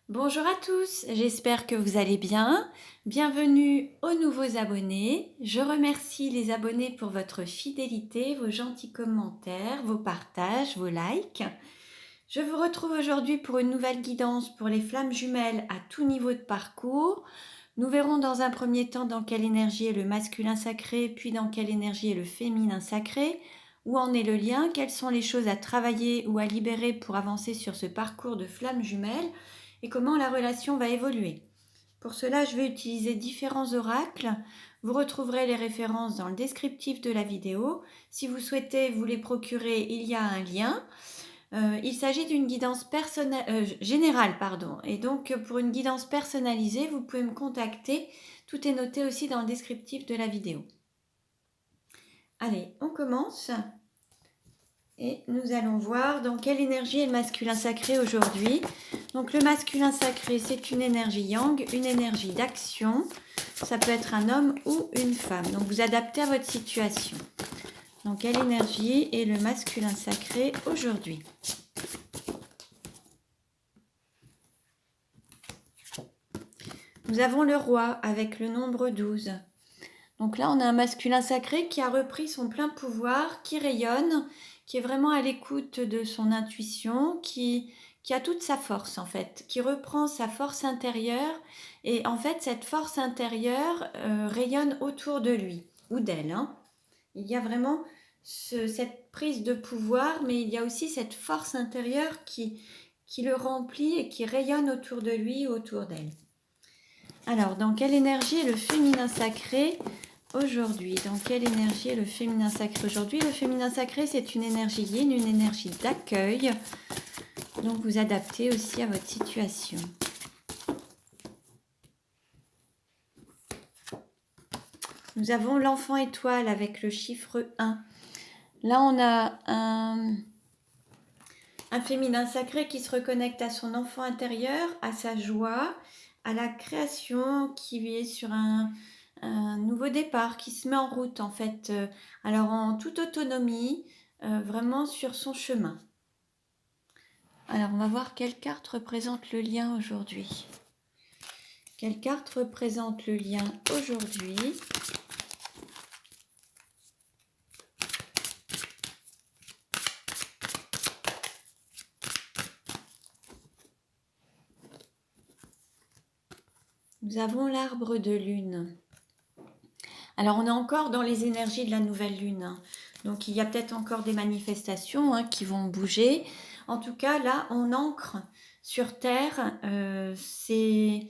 Bonjour à tous, j'espère que vous allez bien. Bienvenue aux nouveaux abonnés. Je remercie les abonnés pour votre fidélité, vos gentils commentaires, vos partages, vos likes. Je vous retrouve aujourd'hui pour une nouvelle guidance pour les flammes jumelles à tout niveau de parcours. Nous verrons dans un premier temps dans quelle énergie est le masculin sacré, puis dans quelle énergie est le féminin sacré, où en est le lien, quelles sont les choses à travailler ou à libérer pour avancer sur ce parcours de flammes jumelles et comment la relation va évoluer. Pour cela, je vais utiliser différents oracles. Vous retrouverez les références dans le descriptif de la vidéo. Si vous souhaitez vous les procurer, il y a un lien. Il s'agit d'une guidance générale, et donc pour une guidance personnalisée, vous pouvez me contacter. Tout est noté aussi dans le descriptif de la vidéo. Allez, on commence. Et nous allons voir dans quelle énergie est le masculin sacré aujourd'hui. Donc le masculin sacré, c'est une énergie yang, une énergie d'action. Ça peut être un homme ou une femme. Donc vous adaptez à votre situation. Dans quelle énergie est le masculin sacré aujourd'hui? Nous avons le roi avec le nombre 12. Donc là, on a un masculin sacré qui a repris son plein pouvoir, qui rayonne, qui est vraiment à l'écoute de son intuition, qui a toute sa force en fait, qui reprend sa force intérieure. Et en fait, cette force intérieure rayonne autour de lui ou d'elle. Il y a vraiment cette prise de pouvoir, mais il y a aussi cette force intérieure qui le remplit et qui rayonne autour de lui, autour d'elle. Alors, dans quelle énergie est le féminin sacré aujourd'hui? Dans quelle énergie est le féminin sacré aujourd'hui? Le féminin sacré, c'est une énergie yin, une énergie d'accueil. Donc, vous adaptez aussi à votre situation. Nous avons l'enfant étoile avec le chiffre 1. Là, on a un féminin sacré qui se reconnecte à son enfant intérieur, à sa joie, à la création, qui est sur un nouveau départ, qui se met en route en fait, alors en toute autonomie, vraiment sur son chemin. Alors on va voir quelle carte représente le lien aujourd'hui. Quelle carte représente le lien aujourd'hui? Nous avons l'arbre de lune. Alors on est encore dans les énergies de la nouvelle lune. Donc il y a peut-être encore des manifestations qui vont bouger. En tout cas, là, on ancre sur Terre ses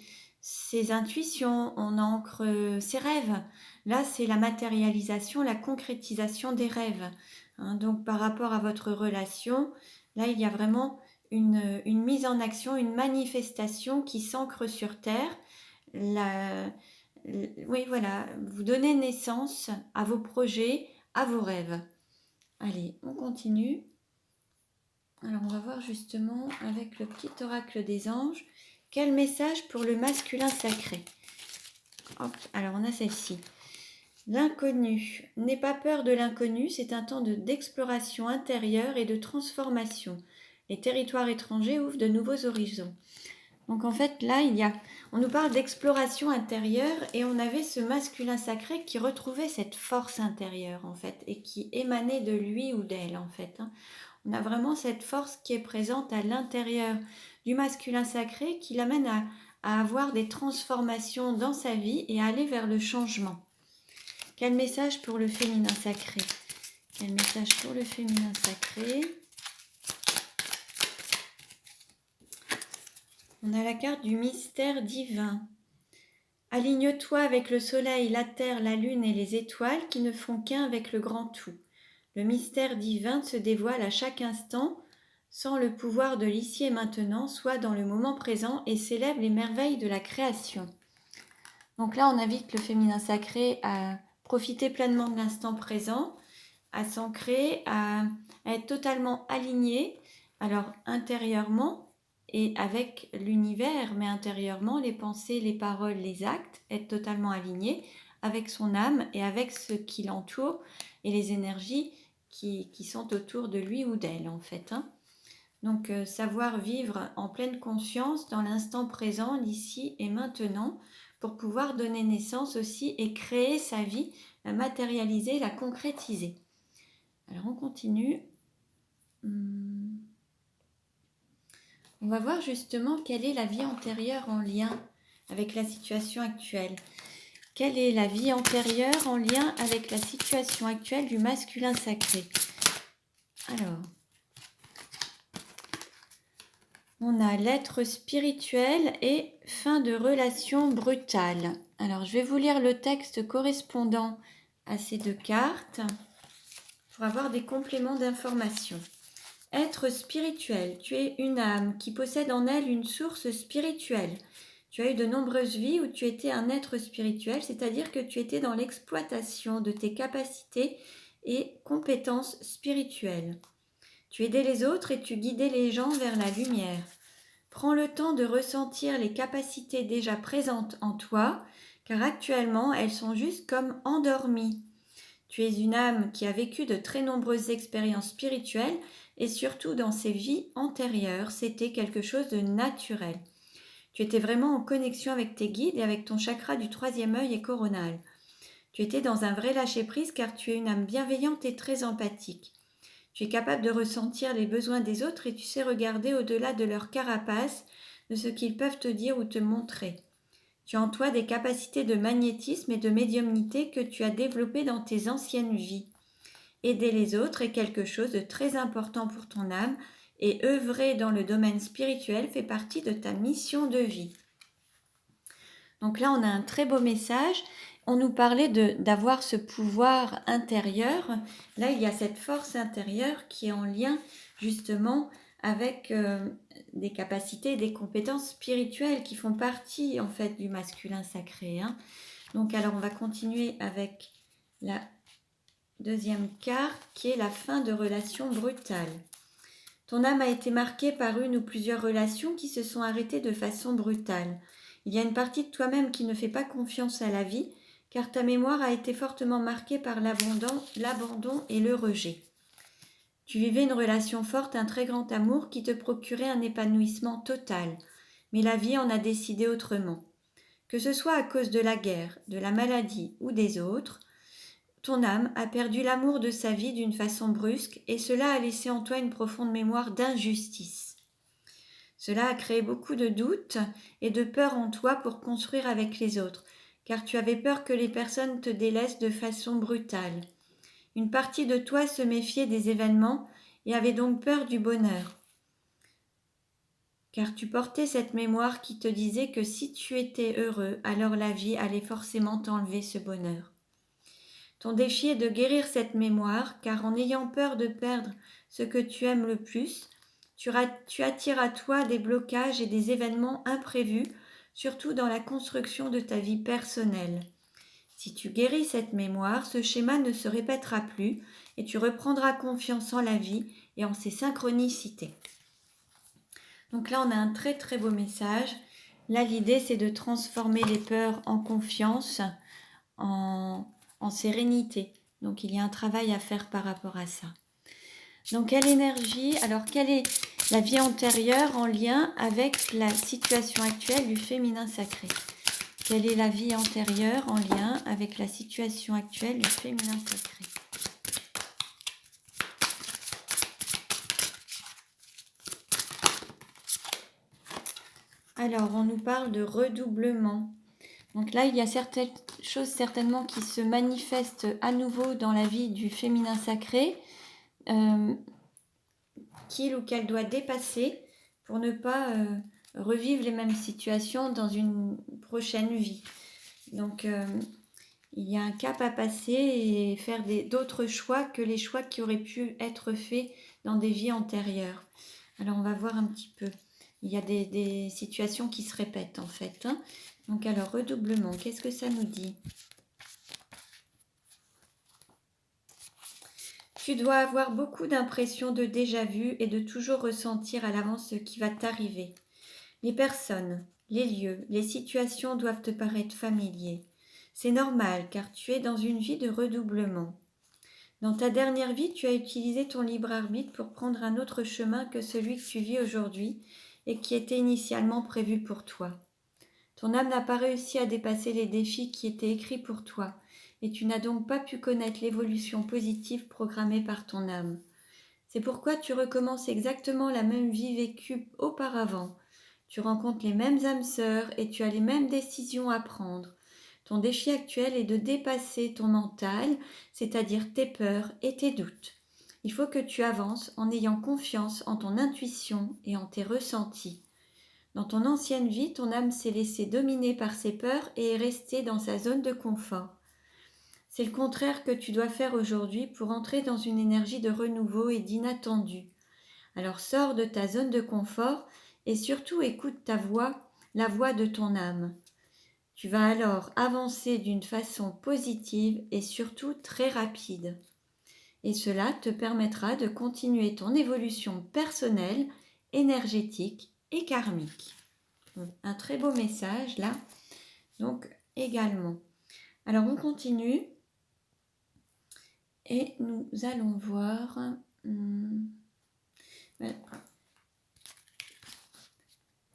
intuitions, on ancre ses rêves. Là, c'est la matérialisation, la concrétisation des rêves. Donc par rapport à votre relation, là, il y a vraiment une mise en action, une manifestation qui s'ancre sur Terre. Oui, voilà, vous donnez naissance à vos projets, à vos rêves. Allez, on continue. Alors, on va voir justement avec le petit oracle des anges, quel message pour le masculin sacré. Hop, alors on a celle-ci. L'inconnu. N'aie pas peur de l'inconnu, c'est un temps d'exploration intérieure et de transformation. Les territoires étrangers ouvrent de nouveaux horizons. Donc en fait, là, on nous parle d'exploration intérieure et on avait ce masculin sacré qui retrouvait cette force intérieure en fait et qui émanait de lui ou d'elle en fait. On a vraiment cette force qui est présente à l'intérieur du masculin sacré qui l'amène à avoir des transformations dans sa vie et à aller vers le changement. Quel message pour le féminin sacré? Quel message pour le féminin sacré? On a la carte du mystère divin. Aligne-toi avec le soleil, la terre, la lune et les étoiles qui ne font qu'un avec le grand tout. Le mystère divin se dévoile à chaque instant, sans le pouvoir de l'ici et maintenant, soit dans le moment présent et célèbre les merveilles de la création. Donc là, on invite le féminin sacré à profiter pleinement de l'instant présent, à s'ancrer, à être totalement aligné, alors intérieurement, et avec l'univers, mais intérieurement, les pensées, les paroles, les actes, être totalement aligné avec son âme et avec ce qui l'entoure et les énergies qui sont autour de lui ou d'elle en fait. Donc, savoir vivre en pleine conscience dans l'instant présent, l'ici et maintenant, pour pouvoir donner naissance aussi et créer sa vie, la matérialiser, la concrétiser. Alors, on continue. On va voir justement quelle est la vie antérieure en lien avec la situation actuelle. Quelle est la vie antérieure en lien avec la situation actuelle du masculin sacré? Alors, on a l'être spirituel et fin de relation brutale. Alors, je vais vous lire le texte correspondant à ces deux cartes pour avoir des compléments d'information. Être spirituel, tu es une âme qui possède en elle une source spirituelle. Tu as eu de nombreuses vies où tu étais un être spirituel, c'est-à-dire que tu étais dans l'exploitation de tes capacités et compétences spirituelles. Tu aidais les autres et tu guidais les gens vers la lumière. Prends le temps de ressentir les capacités déjà présentes en toi, car actuellement elles sont juste comme endormies. Tu es une âme qui a vécu de très nombreuses expériences spirituelles et surtout dans ses vies antérieures, c'était quelque chose de naturel. Tu étais vraiment en connexion avec tes guides et avec ton chakra du troisième œil et coronal. Tu étais dans un vrai lâcher-prise car tu es une âme bienveillante et très empathique. Tu es capable de ressentir les besoins des autres et tu sais regarder au-delà de leur carapace, de ce qu'ils peuvent te dire ou te montrer. Tu as en toi des capacités de magnétisme et de médiumnité que tu as développées dans tes anciennes vies. Aider les autres est quelque chose de très important pour ton âme et œuvrer dans le domaine spirituel fait partie de ta mission de vie. Donc là, on a un très beau message. On nous parlait d'avoir ce pouvoir intérieur. Là, il y a cette force intérieure qui est en lien justement avec des capacités et des compétences spirituelles qui font partie en fait du masculin sacré. Donc alors, on va continuer avec la deuxième carte qui est la fin de relations brutales. Ton âme a été marquée par une ou plusieurs relations qui se sont arrêtées de façon brutale. Il y a une partie de toi-même qui ne fait pas confiance à la vie, car ta mémoire a été fortement marquée par l'abandon et le rejet. Tu vivais une relation forte, un très grand amour qui te procurait un épanouissement total, mais la vie en a décidé autrement. Que ce soit à cause de la guerre, de la maladie ou des autres, ton âme a perdu l'amour de sa vie d'une façon brusque et cela a laissé en toi une profonde mémoire d'injustice. Cela a créé beaucoup de doutes et de peur en toi pour construire avec les autres, car tu avais peur que les personnes te délaissent de façon brutale. Une partie de toi se méfiait des événements et avait donc peur du bonheur, car tu portais cette mémoire qui te disait que si tu étais heureux, alors la vie allait forcément t'enlever ce bonheur. Ton défi est de guérir cette mémoire, car en ayant peur de perdre ce que tu aimes le plus, tu attires à toi des blocages et des événements imprévus, surtout dans la construction de ta vie personnelle. Si tu guéris cette mémoire, ce schéma ne se répétera plus et tu reprendras confiance en la vie et en ses synchronicités. Donc là, on a un très très beau message. Là, l'idée, c'est de transformer les peurs en confiance, en sérénité. Donc, il y a un travail à faire par rapport à ça. Donc, quelle énergie, alors quelle est la vie antérieure en lien avec la situation actuelle du féminin sacré? Quelle est la vie antérieure en lien avec la situation actuelle du féminin sacré? Alors, on nous parle de redoublement. Donc là, il y a certaines choses certainement qui se manifestent à nouveau dans la vie du féminin sacré, qu'il ou qu'elle doit dépasser pour ne pas revivre les mêmes situations dans une prochaine vie. Donc, il y a un cap à passer et faire d'autres choix que les choix qui auraient pu être faits dans des vies antérieures. Alors, on va voir un petit peu. Il y a des situations qui se répètent en fait. Donc, alors, redoublement, qu'est-ce que ça nous dit ? Tu dois avoir beaucoup d'impressions de déjà-vu et de toujours ressentir à l'avance ce qui va t'arriver. Les personnes, les lieux, les situations doivent te paraître familiers. C'est normal car tu es dans une vie de redoublement. Dans ta dernière vie, tu as utilisé ton libre arbitre pour prendre un autre chemin que celui que tu vis aujourd'hui et qui était initialement prévu pour toi. Ton âme n'a pas réussi à dépasser les défis qui étaient écrits pour toi, et tu n'as donc pas pu connaître l'évolution positive programmée par ton âme. C'est pourquoi tu recommences exactement la même vie vécue auparavant. Tu rencontres les mêmes âmes sœurs et tu as les mêmes décisions à prendre. Ton défi actuel est de dépasser ton mental, c'est-à-dire tes peurs et tes doutes. Il faut que tu avances en ayant confiance en ton intuition et en tes ressentis. Dans ton ancienne vie, ton âme s'est laissée dominer par ses peurs et est restée dans sa zone de confort. C'est le contraire que tu dois faire aujourd'hui pour entrer dans une énergie de renouveau et d'inattendu. Alors sors de ta zone de confort et surtout écoute ta voix, la voix de ton âme. Tu vas alors avancer d'une façon positive et surtout très rapide. Et cela te permettra de continuer ton évolution personnelle, énergétique et karmique. Un très beau message là, donc également. Alors on continue et nous allons voir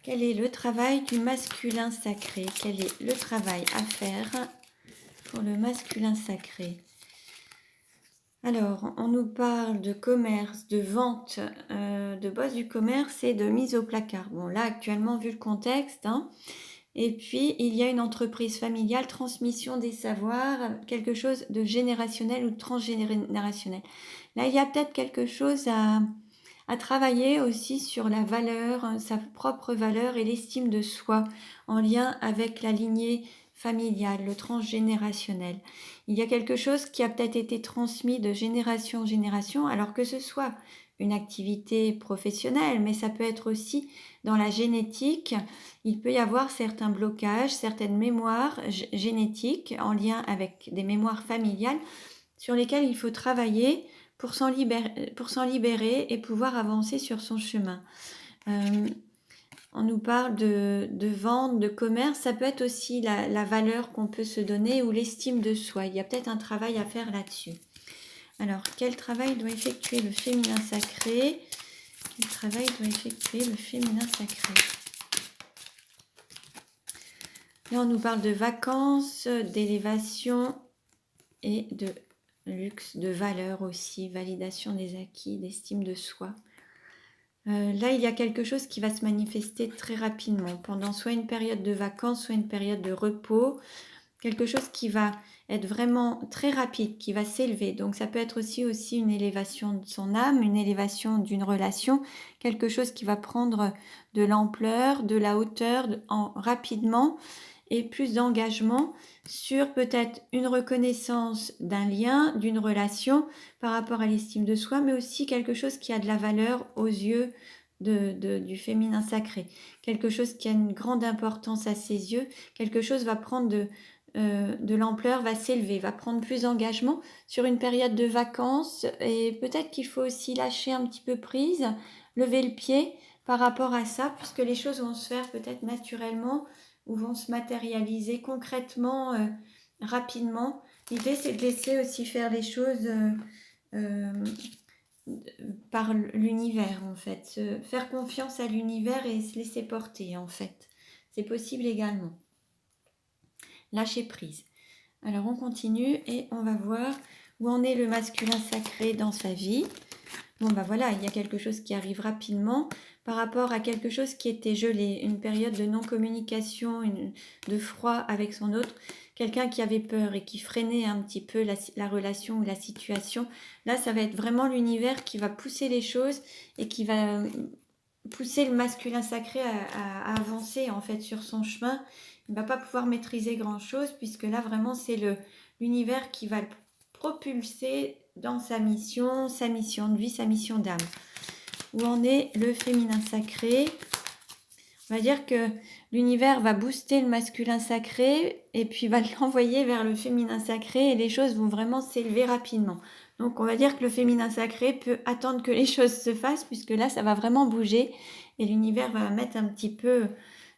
quel est le travail du masculin sacré. Quel est le travail à faire pour le masculin sacré? Alors, on nous parle de commerce, de vente, de boss du commerce et de mise au placard. Bon, là, actuellement, vu le contexte, et puis, il y a une entreprise familiale, transmission des savoirs, quelque chose de générationnel ou de transgénérationnel. Là, il y a peut-être quelque chose à travailler aussi sur la valeur, sa propre valeur et l'estime de soi en lien avec la lignée familiale, le transgénérationnel. Il y a quelque chose qui a peut-être été transmis de génération en génération, alors que ce soit une activité professionnelle, mais ça peut être aussi dans la génétique. Il peut y avoir certains blocages, certaines mémoires génétiques en lien avec des mémoires familiales sur lesquelles il faut travailler pour s'en libérer et pouvoir avancer sur son chemin. On nous parle de vente, de commerce, ça peut être aussi la valeur qu'on peut se donner ou l'estime de soi. Il y a peut-être un travail à faire là-dessus. Alors, quel travail doit effectuer le féminin sacré? Quel travail doit effectuer le féminin sacré? Là, on nous parle de vacances, d'élévation et de luxe, de valeur aussi, validation des acquis, d'estime de soi. Là, il y a quelque chose qui va se manifester très rapidement, pendant soit une période de vacances, soit une période de repos, quelque chose qui va être vraiment très rapide, qui va s'élever. Donc ça peut être aussi une élévation de son âme, une élévation d'une relation, quelque chose qui va prendre de l'ampleur, de la hauteur rapidement et plus d'engagement sur peut-être une reconnaissance d'un lien, d'une relation par rapport à l'estime de soi, mais aussi quelque chose qui a de la valeur aux yeux du féminin sacré. Quelque chose qui a une grande importance à ses yeux, quelque chose va prendre de l'ampleur, va s'élever, va prendre plus d'engagement sur une période de vacances et peut-être qu'il faut aussi lâcher un petit peu prise, lever le pied par rapport à ça, puisque les choses vont se faire peut-être naturellement ou vont se matérialiser concrètement rapidement. L'idée, c'est de laisser aussi faire les choses par l'univers, en fait. Faire confiance à l'univers et se laisser porter, en fait. C'est possible également. Lâcher prise. Alors, on continue et on va voir où en est le masculin sacré dans sa vie. Bon, bah voilà, il y a quelque chose qui arrive rapidement par rapport à quelque chose qui était gelé, une période de non-communication, de froid avec son autre, quelqu'un qui avait peur et qui freinait un petit peu la relation ou la situation. Là, ça va être vraiment l'univers qui va pousser les choses et qui va pousser le masculin sacré à avancer en fait sur son chemin. Il ne va pas pouvoir maîtriser grand-chose puisque là, vraiment, c'est l'univers qui va le propulser dans sa mission de vie, sa mission d'âme. Où en est le féminin sacré? On va dire que l'univers va booster le masculin sacré et puis va l'envoyer vers le féminin sacré et les choses vont vraiment s'élever rapidement. Donc on va dire que le féminin sacré peut attendre que les choses se fassent puisque là ça va vraiment bouger et l'univers va mettre un petit peu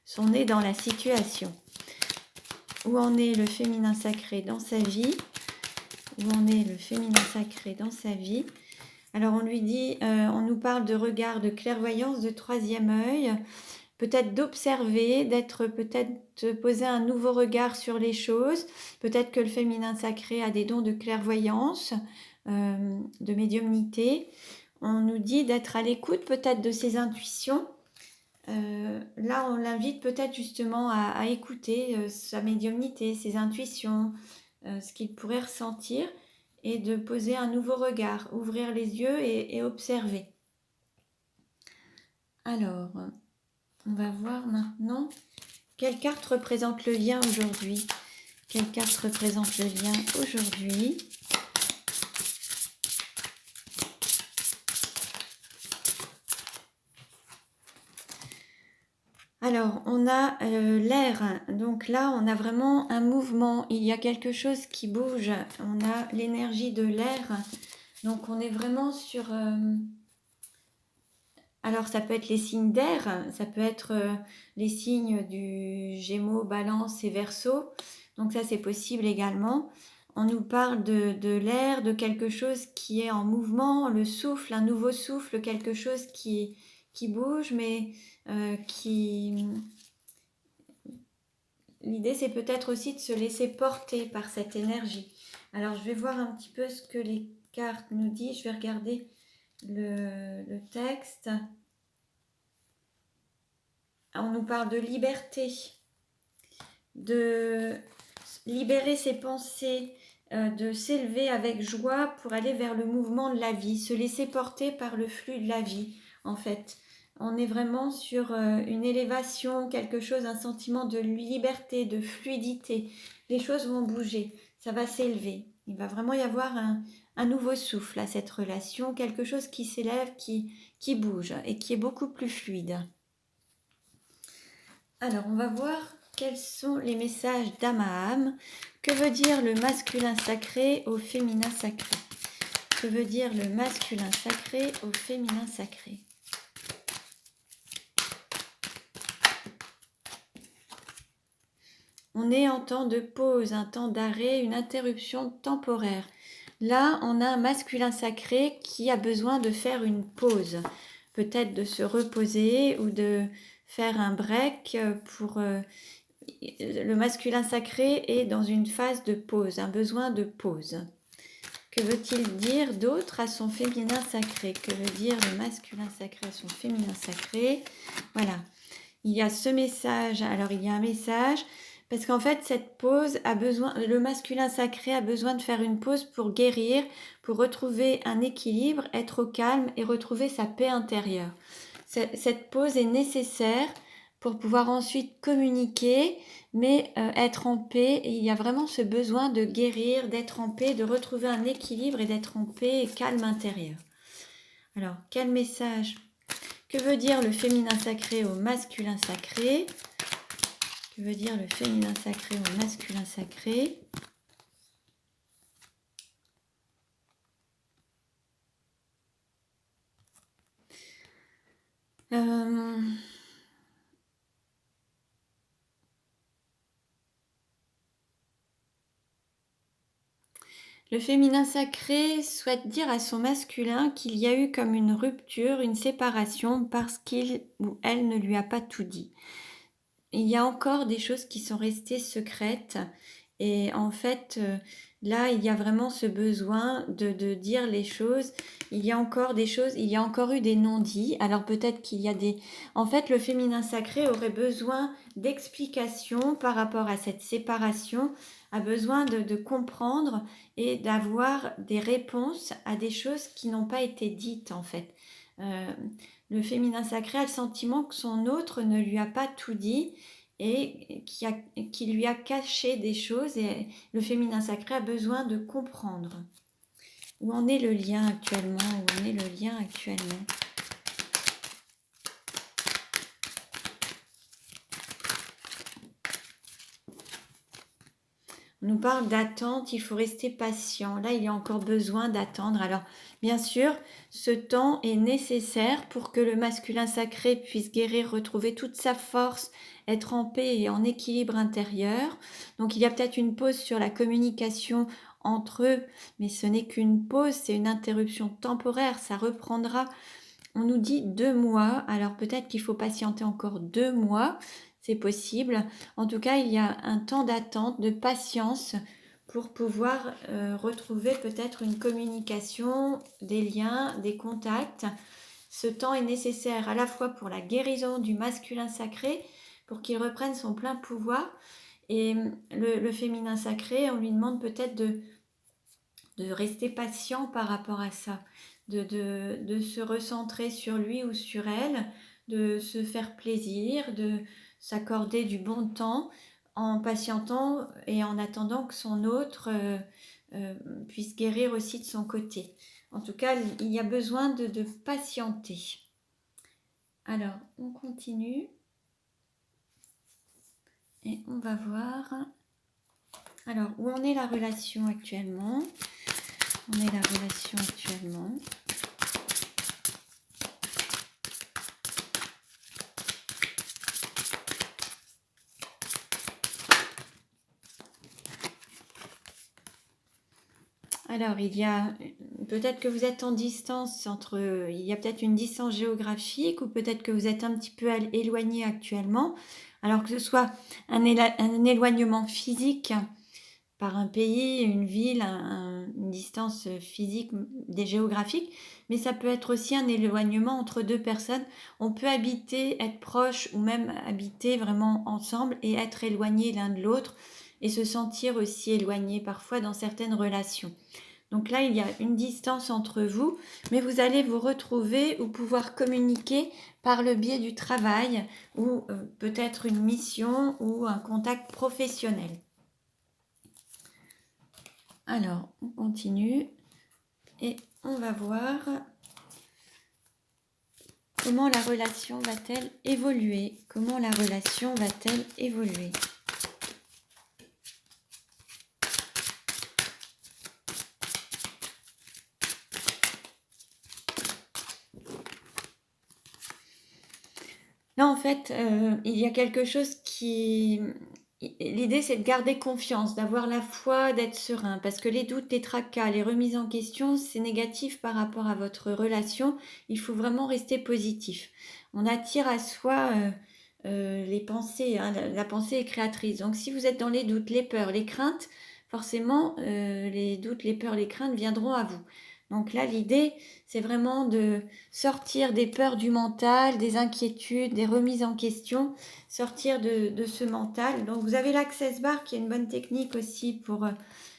son nez dans la situation. Où en est le féminin sacré dans sa vie? où en est le féminin sacré dans sa vie. Alors on lui dit, on nous parle de regard, de clairvoyance, de troisième œil, peut-être d'observer, d'être peut-être de poser un nouveau regard sur les choses. Peut-être que le féminin sacré a des dons de clairvoyance, de médiumnité. On nous dit d'être à l'écoute peut-être de ses intuitions. Là, on l'invite peut-être justement à écouter sa médiumnité, ses intuitions, ce qu'il pourrait ressentir et de poser un nouveau regard, ouvrir les yeux et observer. Alors, on va voir maintenant quelle carte représente le lien aujourd'hui. Quelle carte représente le lien aujourd'hui? Alors, on a l'air, donc là, on a vraiment un mouvement, il y a quelque chose qui bouge, on a l'énergie de l'air, donc on est vraiment sur... alors, ça peut être les signes d'air, ça peut être les signes du Gémeaux, Balance et Verseau, donc ça, c'est possible également. On nous parle de l'air, de quelque chose qui est en mouvement, le souffle, un nouveau souffle, quelque chose qui bouge, mais qui... L'idée, c'est peut-être aussi de se laisser porter par cette énergie. Alors, je vais voir un petit peu ce que les cartes nous disent. Je vais regarder le texte. On nous parle de liberté, de libérer ses pensées, de s'élever avec joie pour aller vers le mouvement de la vie, se laisser porter par le flux de la vie, en fait. On est vraiment sur une élévation, quelque chose, un sentiment de liberté, de fluidité. Les choses vont bouger, ça va s'élever. Il va vraiment y avoir un nouveau souffle à cette relation, quelque chose qui s'élève, qui bouge et qui est beaucoup plus fluide. Alors, on va voir quels sont les messages d'âme à âme. Que veut dire le masculin sacré au féminin sacré? Que veut dire le masculin sacré au féminin sacré? On est en temps de pause, un temps d'arrêt, une interruption temporaire. Là, on a un masculin sacré qui a besoin de faire une pause, peut-être de se reposer ou de faire un break pour... le masculin sacré est dans une phase de pause, un besoin de pause. Que veut-il dire d'autre à son féminin sacré? Que veut dire le masculin sacré à son féminin sacré? Voilà. Il y a ce message. Alors, il y a un message parce qu'en fait, cette pause a besoin, le masculin sacré a besoin de faire une pause pour guérir, pour retrouver un équilibre, être au calme et retrouver sa paix intérieure. Cette pause est nécessaire pour pouvoir ensuite communiquer, mais être en paix. Et il y a vraiment ce besoin de guérir, d'être en paix, de retrouver un équilibre et d'être en paix et calme intérieur. Alors, quel message? Que veut dire le féminin sacré au masculin sacré? Que veut dire le féminin sacré au masculin sacré? Le féminin sacré souhaite dire à son masculin qu'il y a eu comme une rupture, une séparation parce qu'il ou elle ne lui a pas tout dit. Il y a encore des choses qui sont restées secrètes et en fait là il y a vraiment ce besoin de dire les choses. Il y a encore des choses, il y a encore eu des non-dits. Alors peut-être qu'il y a des... En fait le féminin sacré aurait besoin d'explications par rapport à cette séparation, a besoin de comprendre et d'avoir des réponses à des choses qui n'ont pas été dites en fait. Le féminin sacré a le sentiment que son autre ne lui a pas tout dit et qui lui a caché des choses et le féminin sacré a besoin de comprendre. Où en est le lien actuellement? Où en est le lien actuellement? On nous parle d'attente, il faut rester patient. Là, il y a encore besoin d'attendre. Alors, bien sûr, ce temps est nécessaire pour que le masculin sacré puisse guérir, retrouver toute sa force, être en paix et en équilibre intérieur. Donc, il y a peut-être une pause sur la communication entre eux, mais ce n'est qu'une pause, c'est une interruption temporaire, ça reprendra. On nous dit 2 mois, alors peut-être qu'il faut patienter encore 2 mois, c'est possible. En tout cas, il y a un temps d'attente, de patience pour pouvoir retrouver peut-être une communication, des liens, des contacts. Ce temps est nécessaire à la fois pour la guérison du masculin sacré, pour qu'il reprenne son plein pouvoir, et le féminin sacré, on lui demande peut-être de rester patient par rapport à ça, de se recentrer sur lui ou sur elle, de se faire plaisir, de s'accorder du bon temps en patientant et en attendant que son autre puisse guérir aussi de son côté. En tout cas, il y a besoin de patienter. Alors, on continue et on va voir. Alors, où en est la relation actuellement? On est la relation actuellement. Alors, il y a peut-être que vous êtes en distance il y a peut-être une distance géographique ou peut-être que vous êtes un petit peu éloigné actuellement. Alors que ce soit un éloignement physique par un pays, une ville, une distance physique, des géographiques, mais ça peut être aussi un éloignement entre deux personnes. On peut habiter, être proche ou même habiter vraiment ensemble et être éloigné l'un de l'autre et se sentir aussi éloigné parfois dans certaines relations. Donc là, il y a une distance entre vous, mais vous allez vous retrouver ou pouvoir communiquer par le biais du travail ou peut-être une mission ou un contact professionnel. Alors, on continue et on va voir comment la relation va-t-elle évoluer. Comment la relation va-t-elle évoluer? Là, en fait, il y a quelque chose qui... L'idée, c'est de garder confiance, d'avoir la foi, d'être serein, parce que les doutes, les tracas, les remises en question, c'est négatif par rapport à votre relation. Il faut vraiment rester positif. On attire à soi les pensées, hein, la pensée est créatrice. Donc, si vous êtes dans les doutes, les peurs, les craintes, forcément, les doutes, les peurs, les craintes viendront à vous. Donc là, l'idée, c'est vraiment de sortir des peurs du mental, des inquiétudes, des remises en question, sortir de ce mental. Donc vous avez l'Access Bar qui est une bonne technique aussi pour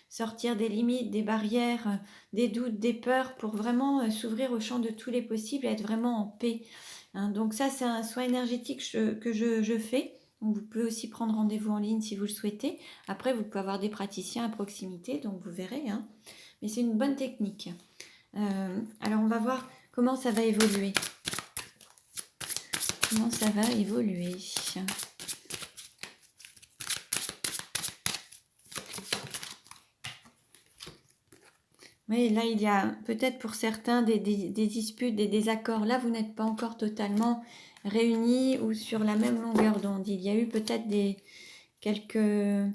sortir des limites, des barrières, des doutes, des peurs, pour vraiment s'ouvrir au champ de tous les possibles et être vraiment en paix. Hein, donc ça, c'est un soin énergétique que je fais. Donc vous pouvez aussi prendre rendez-vous en ligne si vous le souhaitez. Après, vous pouvez avoir des praticiens à proximité, donc vous verrez. Hein. Mais c'est une bonne technique. Alors on va voir comment ça va évoluer. Comment ça va évoluer. Oui, là il y a peut-être pour certains des disputes, des désaccords. Là vous n'êtes pas encore totalement réunis ou sur la même longueur d'onde. Il y a eu peut-être quelques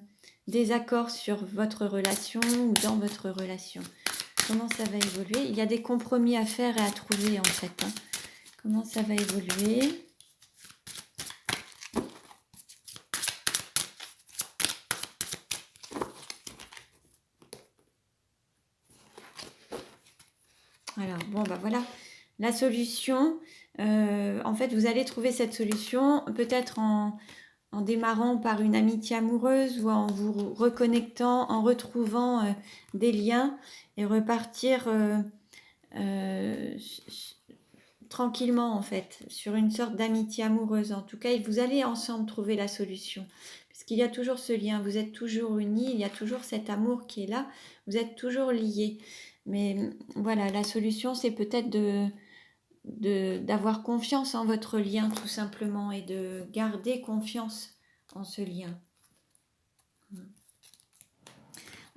désaccords sur votre relation ou dans votre relation. Comment ça va évoluer? Il y a des compromis à faire et à trouver en fait. Hein. Comment ça va évoluer? Alors, bon, bah voilà, la solution, en fait, vous allez trouver cette solution peut-être en démarrant par une amitié amoureuse ou en vous reconnectant, en retrouvant des liens et repartir tranquillement, en fait, sur une sorte d'amitié amoureuse. En tout cas, et vous allez ensemble trouver la solution. Puisqu'il y a toujours ce lien, vous êtes toujours unis, il y a toujours cet amour qui est là, vous êtes toujours liés. Mais voilà, la solution, c'est peut-être d'avoir confiance en votre lien, tout simplement, et de garder confiance en ce lien.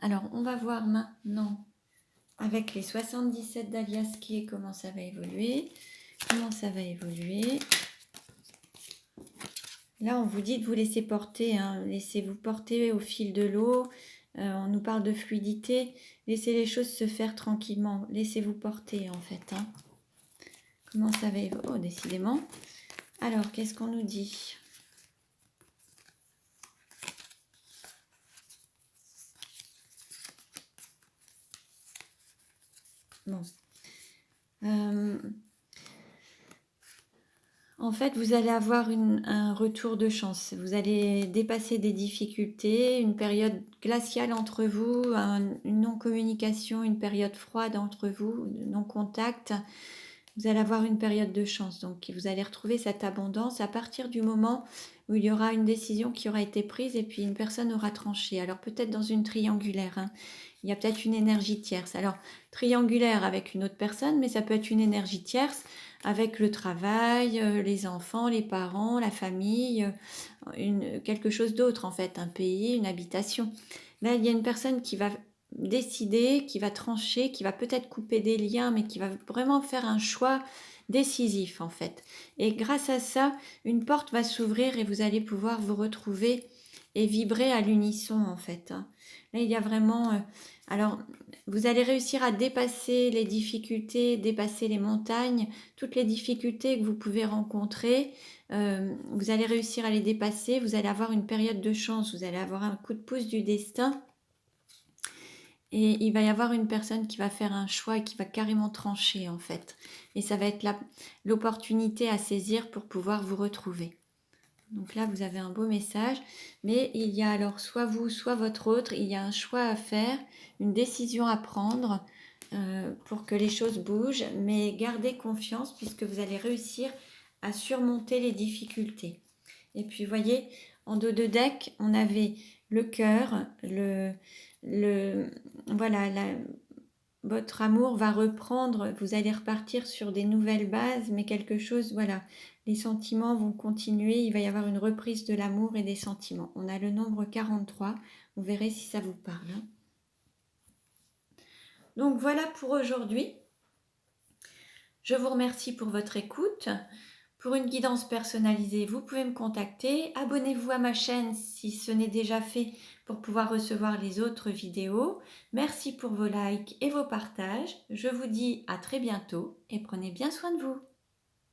Alors, on va voir maintenant, avec les 77 d'Alias Key, comment ça va évoluer. Comment ça va évoluer. Là, on vous dit de vous laisser porter, hein, laissez-vous porter au fil de l'eau On nous parle de fluidité. Laissez les choses se faire tranquillement. Laissez-vous porter en fait. Hein. Comment ça va évoluer? Oh, décidément. Alors, qu'est-ce qu'on nous dit? Bon. En fait, vous allez avoir un retour de chance. Vous allez dépasser des difficultés, une période glaciale entre vous, une non-communication, une période froide entre vous, non-contact. Vous allez avoir une période de chance. Donc, vous allez retrouver cette abondance à partir du moment où il y aura une décision qui aura été prise et puis une personne aura tranché. Alors, peut-être dans une triangulaire. Hein. Il y a peut-être une énergie tierce. Alors, triangulaire avec une autre personne, mais ça peut être une énergie tierce avec le travail, les enfants, les parents, la famille, quelque chose d'autre en fait, un pays, une habitation. Là, il y a une personne qui va décider, qui va trancher, qui va peut-être couper des liens, mais qui va vraiment faire un choix décisif en fait. Et grâce à ça, une porte va s'ouvrir et vous allez pouvoir vous retrouver et vibrer à l'unisson en fait. Hein. Là, il y a vraiment... alors, vous allez réussir à dépasser les difficultés, dépasser les montagnes, toutes les difficultés que vous pouvez rencontrer. Vous allez réussir à les dépasser, vous allez avoir une période de chance, vous allez avoir un coup de pouce du destin. Et il va y avoir une personne qui va faire un choix et qui va carrément trancher en fait. Et ça va être l'opportunité à saisir pour pouvoir vous retrouver. Donc là, vous avez un beau message. Mais il y a alors soit vous, soit votre autre, il y a un choix à faire, une décision à prendre pour que les choses bougent. Mais gardez confiance puisque vous allez réussir à surmonter les difficultés. Et puis, vous voyez, en dos de deck, on avait le cœur, voilà, votre amour va reprendre, vous allez repartir sur des nouvelles bases, mais quelque chose, voilà, les sentiments vont continuer, il va y avoir une reprise de l'amour et des sentiments. On a le nombre 43, vous verrez si ça vous parle. Hein. Donc voilà pour aujourd'hui. Je vous remercie pour votre écoute. Pour une guidance personnalisée, vous pouvez me contacter. Abonnez-vous à ma chaîne si ce n'est déjà fait pour pouvoir recevoir les autres vidéos. Merci pour vos likes et vos partages. Je vous dis à très bientôt et prenez bien soin de vous.